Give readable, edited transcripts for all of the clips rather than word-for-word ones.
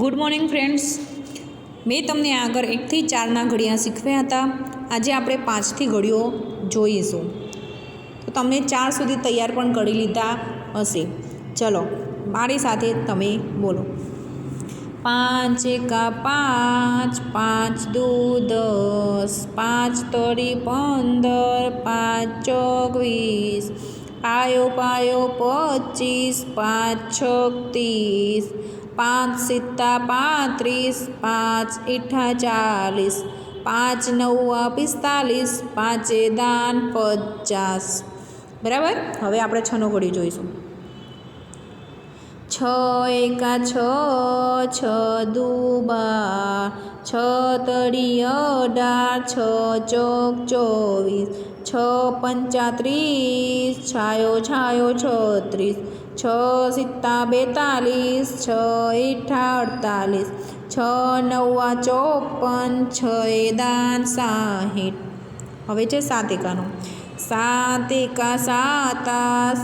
Good morning friends, મેં તમને આગળ 1 થી 4ના ઘડિયા શીખવ્યા હતા. આજે આપણે 5થી ઘડીઓ જોઈશું. તો તમે 4 સુધી તૈયાર પણ કરી લીધા હશે. ચલો મારી સાથે તમે બોલો. 5 એકા 5, 5 દુ 10, 5 તરી 15, 5 ચોક 20, પાયો પાયો 25, 5 છોક 30, 5 સિત્તા 35, 5 ઈઠા 40, 5 નવ્વા 45, 5 દાન 50. બરાબર. હવે આપણે 6નો ઘડી જોઈશું. 6 એકા 6, 6 દુ 12, 6 તરી 18, 6 ચોક 24, 6 પંચા 30, છાયો છાયો 36, 6 સિત્તા 42, 6 ઈઠા 48, 6 નવ્વા 54, 6 દાન 60. હવે છે 7 એકાનો. 7 એકા 7,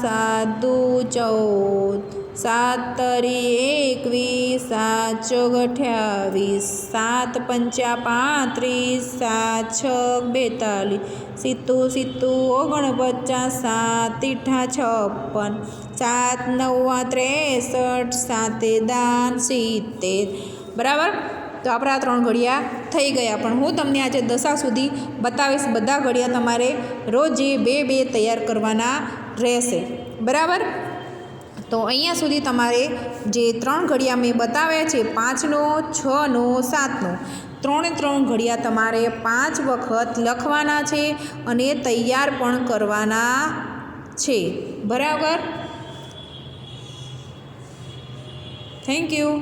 7 દુ 14, 7 તરી 21, 7 ચોક 28, 7 પંચા 35, 7 છક 42, સિત્તું સિત્તું 49, 7 ઈઠા 56, 7 નવ્વા 63, 7 દાન 70. બરાબર. તો આપણા 3 ઘડિયા થઈ ગયા. પણ હું તમને આજે દશા સુધી બતાવીશ. બધા ઘડિયા તમારે રોજે 2 તૈયાર કરવાના રહેશે. બરાબર. તો અહીંયા સુધી તમારે જે 3 ઘડિયા મેં બતાવ્યા છે, 5નો, 6નો, 7નો, 3 ઘડિયા તમારે 5 વખત લખવાના છે અને તૈયાર પણ કરવાના છે. બરાબર. Thank you.